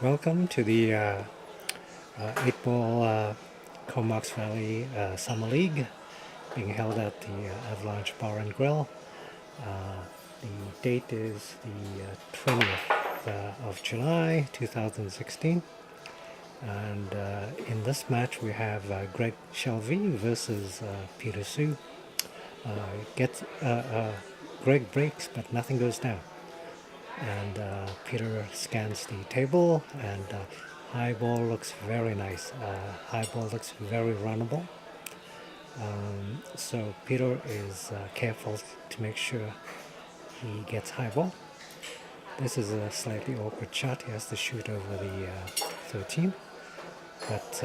Welcome to the 8-ball Comox Valley Summer League being held at the Avalanche Bar and Grill. The date is the 20th of July 2016, and in this match we have Shelvey versus Peter Hsu. Greg breaks but nothing goes down, and Peter scans the table, and high ball looks very nice. High ball looks very runnable. So Peter is careful to make sure he gets high ball. This is a slightly awkward shot. He has to shoot over the 13, but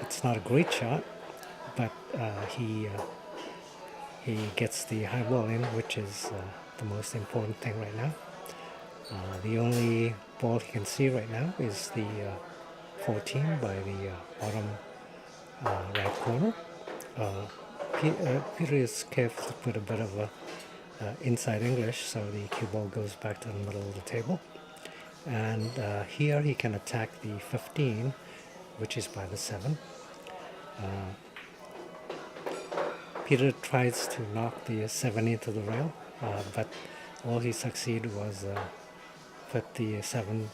it's not a great shot. But he gets the high ball in, which is the most important thing right now. The only ball he can see right now is the 14 by the bottom right corner. Peter is careful to put a bit of a inside English, so the cue ball goes back to the middle of the table. And here he can attack the 15, which is by the 7. Peter tries to knock the 7 into the rail, but all he succeeded was put the 7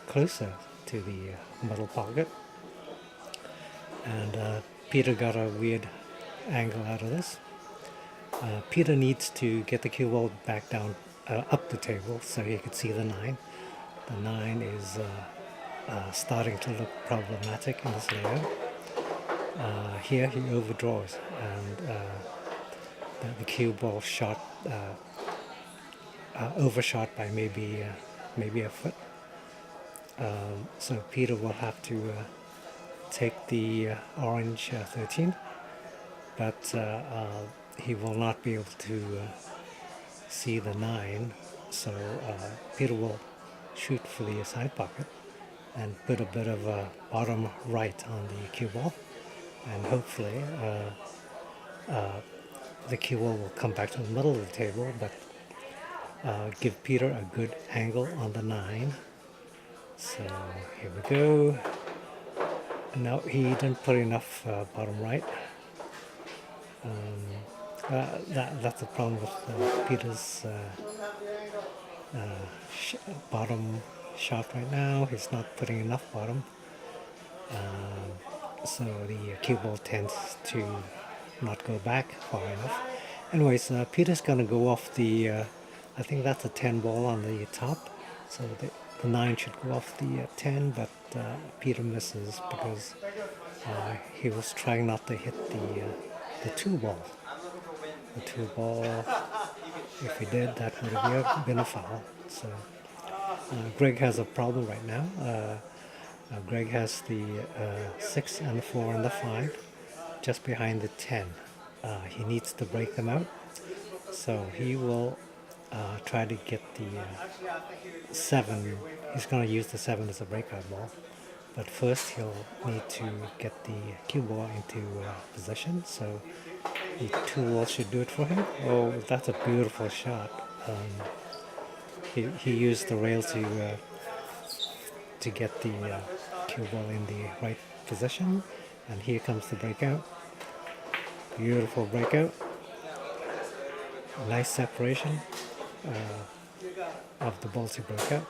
closer to the middle pocket. And Peter got a weird angle out of this. Peter needs to get the cue ball back down up the table so he could see the 9. The 9 is starting to look problematic in this layout. Here he overdraws, and the cue ball shot overshot by maybe a foot. So Peter will have to take the orange 13, but he will not be able to see the 9. So Peter will shoot for the side pocket and put a bit of a bottom right on the cue ball, and hopefully the cue ball will come back to the middle of the table, but give Peter a good angle on the 9. So here we go. No, he didn't put enough bottom right. That's the problem with Peter's bottom shot right now. He's not putting enough bottom. So the cue ball tends to not go back far enough. Anyways, Peter's going to go off the, I think that's a 10 ball on the top. So the 9 should go off the 10, but Peter misses because he was trying not to hit the 2 ball. The 2 ball, if he did, that would have been a foul. So Greg has a problem right now. Greg has the 6 and the 4 and the 5 just behind the 10. He needs to break them out, so he will try to get the 7. He's going to use the 7 as a breakout ball, but first he'll need to get the cue ball into position, so the 2 balls should do it for him. Oh, that's a beautiful shot. He used the rail to get the cue ball in the right position, and here comes the breakout. Beautiful breakout. Nice separation of the balls he broke out.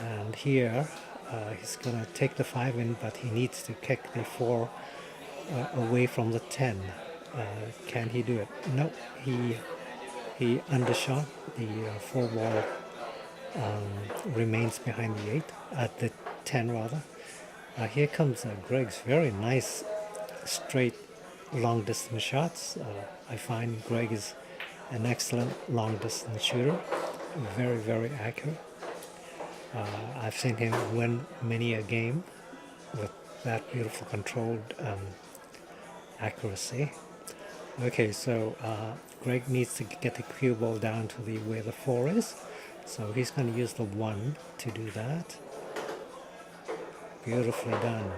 And here he's going to take the 5 in, but he needs to kick the 4 away from the 10. Can he do it? No, he undershot. The 4 ball remains behind the 8, at the 10 rather. Here comes Greg's very nice straight long distance shots. I find Greg is an excellent long distance shooter, very, very accurate. I've seen him win many a game with that beautiful controlled accuracy. Okay, so Greg needs to get the cue ball down to where the 4 is, so he's going to use the 1 to do that. Beautifully done.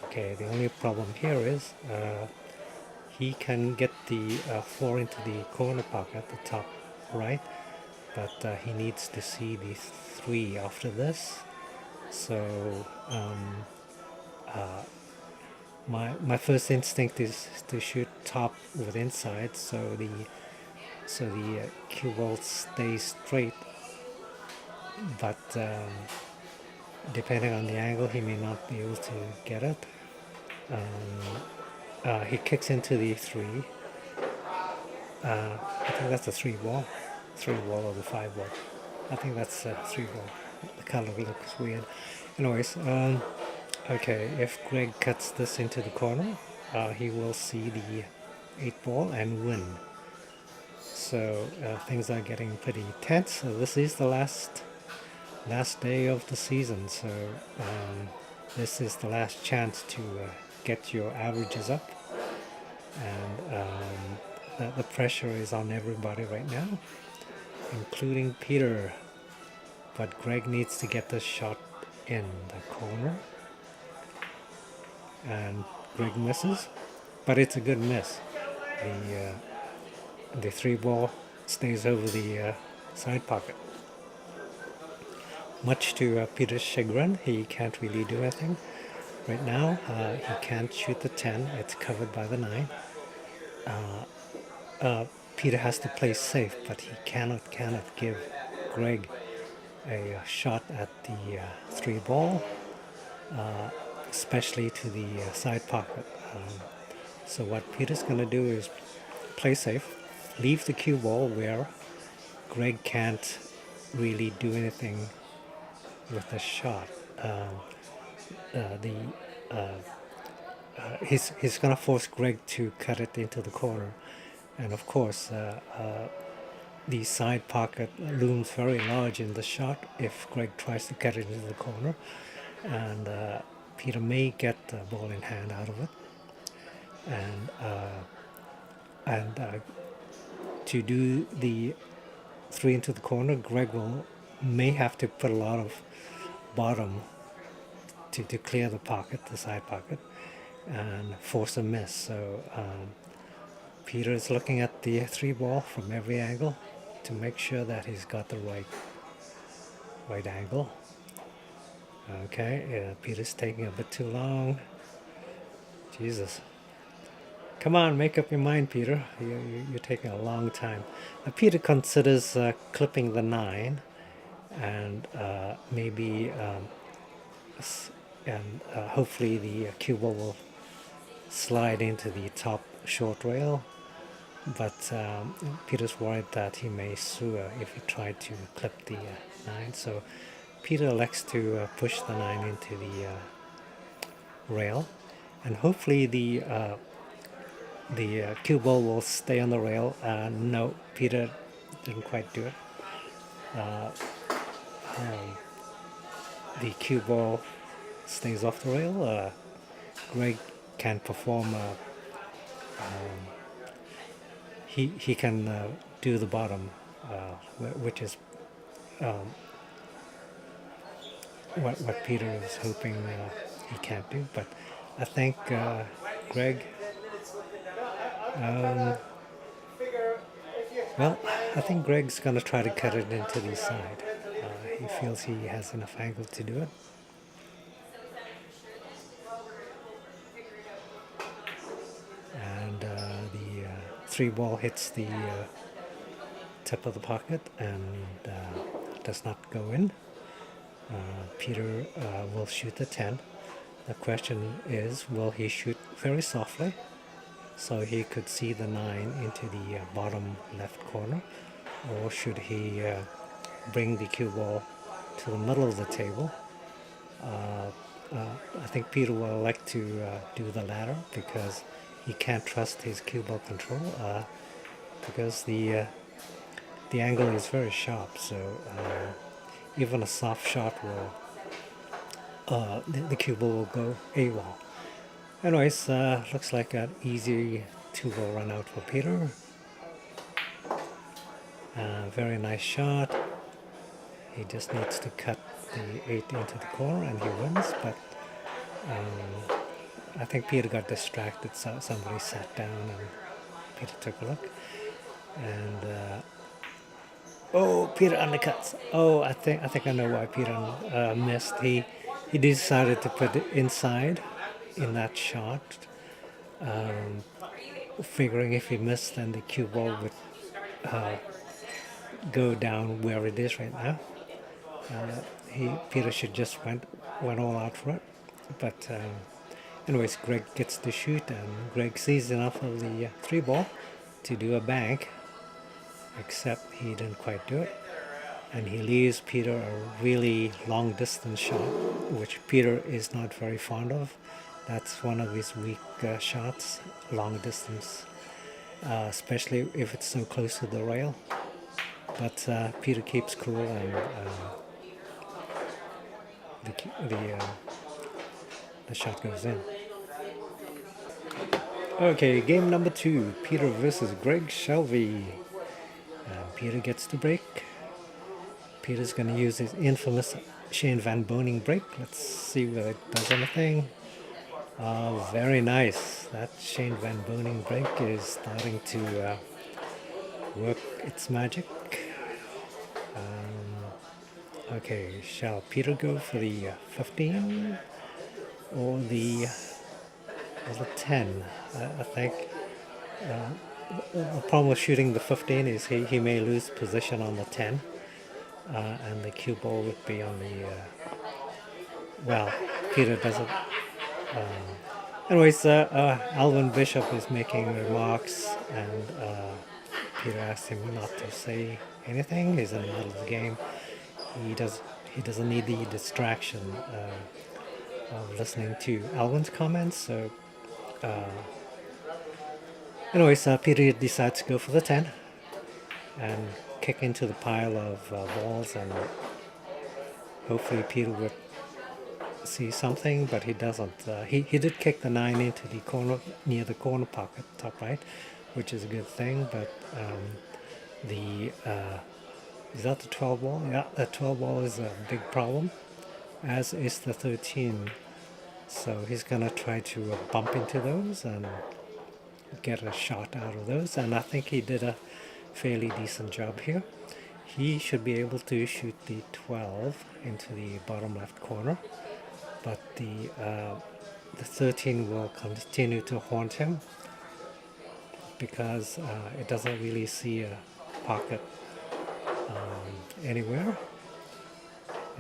Okay, the only problem here is he can get the 4 into the corner pocket, the top right, but he needs to see the 3 after this. So my first instinct is to shoot top with inside, so the cue ball stays straight. But depending on the angle, he may not be able to get it. He kicks into the 3. I think that's a 3 ball, 3 ball or the 5 ball. I think that's a 3 ball. The color looks weird. Anyways, okay, if Greg cuts this into the corner, he will see the 8 ball and win. So things are getting pretty tense. So this is the last day of the season. So this is the last chance to get your averages up, and the pressure is on everybody right now, including Peter. But Greg needs to get this shot in the corner, and Greg misses, but it's a good miss. The 3 ball stays over the side pocket. Much to Peter's chagrin, he can't really do anything right now. He can't shoot the 10; it's covered by the 9. Peter has to play safe, but he cannot give Greg a shot at the 3 ball, especially to the side pocket. So what Peter's going to do is play safe, leave the cue ball where Greg can't really do anything with the shot. He's going to force Greg to cut it into the corner, and of course the side pocket looms very large in the shot if Greg tries to cut it into the corner, and Peter may get the ball in hand out of it, and to do the 3 into the corner, Greg may have to put a lot of bottom to clear the pocket, the side pocket, and force a miss. So Peter is looking at the 3 ball from every angle to make sure that he's got the right angle. Okay, Peter's taking a bit too long. Jesus. Come on, make up your mind, Peter. You're taking a long time. Peter considers clipping the 9, and maybe hopefully the cue ball will slide into the top short rail. But Peter's worried that he may sue if he tried to clip the 9. So Peter elects to push the 9 into the rail, and hopefully the cue ball will stay on the rail. No, Peter didn't quite do it. The cue ball stays off the rail. Greg can perform. He can do the bottom, which is what Peter is hoping he can't do. But I think Greg. Well, I think Greg's going to try to cut it into the side. He feels he has enough angle to do it. And the 3 ball hits the tip of the pocket and does not go in. Peter will shoot the 10. The question is, will he shoot very softly so he could see the 9 into the bottom left corner, or should he bring the cue ball to the middle of the table? I think Peter will like to do the latter, because he can't trust his cue ball control, because the angle is very sharp, so even a soft shot will the cue ball will go AWOL. Anyways, looks like an easy 2-ball run out for Peter. Very nice shot. He just needs to cut the 8 into the corner and he wins, but I think Peter got distracted, so somebody sat down and Peter took a look. And Oh, Peter undercuts. Oh, I think I know why Peter missed. He decided to put it inside in that shot, figuring if he missed, then the cue ball would go down where it is right now. Peter should just went all out for it, but anyways, Greg gets to shoot, and Greg sees enough of the three ball to do a bank, except he didn't quite do it. And he leaves Peter a really long distance shot, which Peter is not very fond of. That's one of his weak shots, long distance, especially if it's so close to the rail. But Peter keeps cool, and the shot goes in. Okay, game number 2, Peter versus Greg Shelvey. Peter gets the break. Peter's going to use his infamous Shane Van Boning break. Let's see whether it does anything. Oh, very nice. That Shane Van Boning break is starting to work its magic. Okay, shall Peter go for the 15 or the 10? I think the problem with shooting the 15 is he may lose position on the 10, and the cue ball would be on the well, Peter doesn't. Anyways, Alvin Bishop is making remarks, and Peter asked him not to say anything. He's in the middle of the game. He doesn't need the distraction of listening to Alvin's comments. So, anyways, Peter decides to go for the 10 and kick into the pile of balls, and hopefully Peter would see something, but he doesn't. He did kick the 9 into the corner, near the corner pocket, top right, which is a good thing, but the is that the 12 ball? Yeah, the 12 ball is a big problem, as is the 13. So he's gonna try to bump into those and get a shot out of those, and I think he did a fairly decent job here. He should be able to shoot the 12 into the bottom left corner, but the 13 will continue to haunt him because it doesn't really see a pocket anywhere.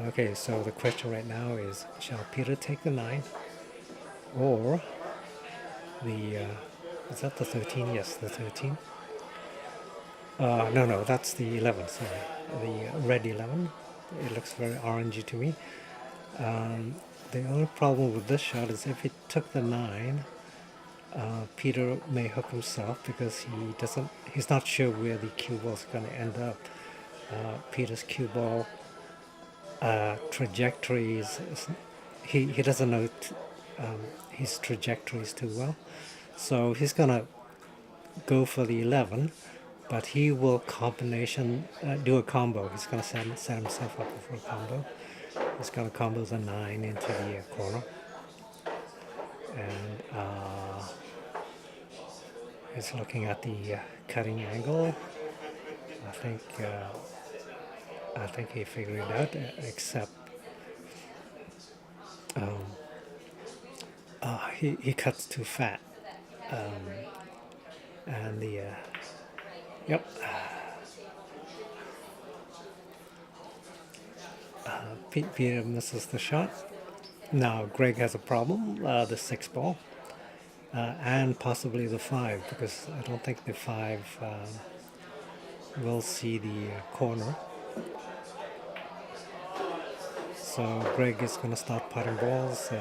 Okay, so the question right now is, shall Peter take the 9 or the is that the 13? Yes, the 13. No, that's the 11, sorry. The red 11. It looks very orangey to me. The only problem with this shot is if he took the 9, Peter may hook himself because he's not sure where the cue ball is going to end up. Peter's cue ball trajectories, he doesn't know his trajectories too well. So he's going to go for the 11, but he will do a combo. He's going to set himself up for a combo. He's going to combo the 9 into the corner. And he's looking at the cutting angle. I think he figured it out, except he cuts too fat. And the yep. Peter misses the shot. Now Greg has a problem, the 6 ball, and possibly the 5, because I don't think the 5 will see the corner. So Greg is going to start putting balls,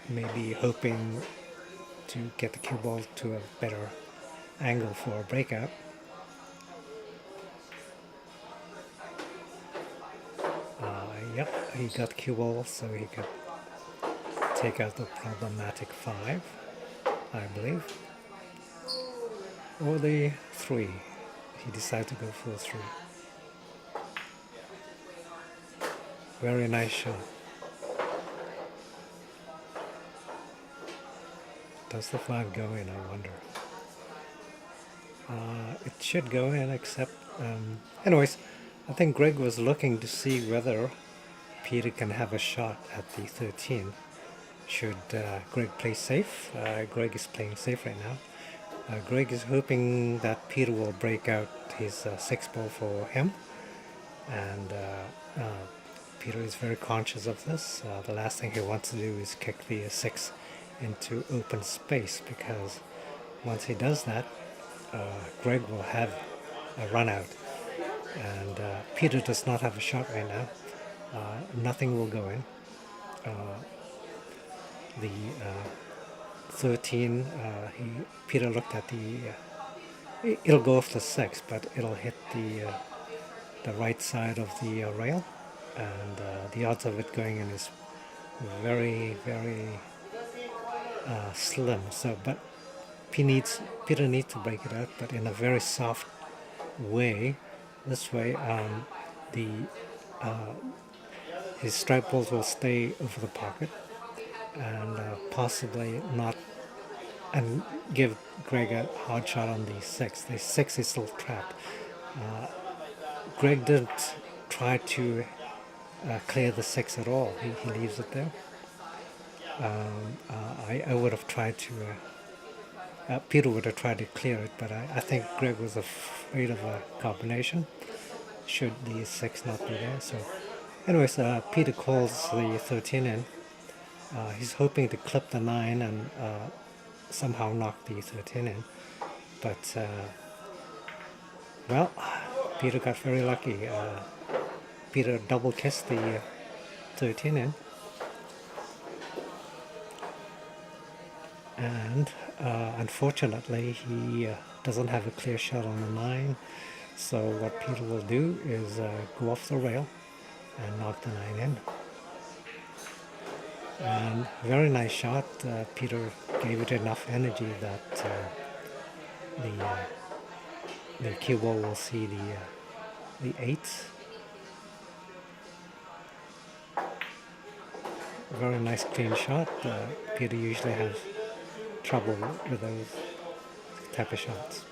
maybe hoping to get the cue ball to a better angle for a breakout. Yep, he got cue ball, so he could take out the problematic 5, I believe. Or the 3. He decided to go for a 3. Very nice shot. Does the 5 go in, I wonder? It should go in, except anyways, I think Greg was looking to see whether Peter can have a shot at the 13. Should Greg play safe? Greg is playing safe right now. Greg is hoping that Peter will break out his 6 ball for him, and Peter is very conscious of this. The last thing he wants to do is kick the 6 into open space, because once he does that, Greg will have a run out, and Peter does not have a shot right now. Nothing will go in. The 13, Peter looked at it'll go off the 6, but it'll hit the right side of the rail, and the odds of it going in is very, very slim. So, but Peter needs to break it out, but in a very soft way. This way, his strike balls will stay over the pocket, and possibly not, and give Greg a hard shot on the 6. The 6 is still trapped. Greg didn't try to clear the 6 at all. He leaves it there. I would have tried to, Peter would have tried to clear it, but I think Greg was afraid of a combination should the 6 not be there. So anyways, Peter calls the 13 in. He's hoping to clip the 9 and somehow knock the 13 in, but well, Peter got very lucky. Peter double kissed the 13 in, and unfortunately he doesn't have a clear shot on the 9. So what Peter will do is go off the rail and knock the 9 in. And very nice shot. Peter gave it enough energy that the cue ball will see the 8. Very nice clean shot. Peter usually has trouble with those type of shots.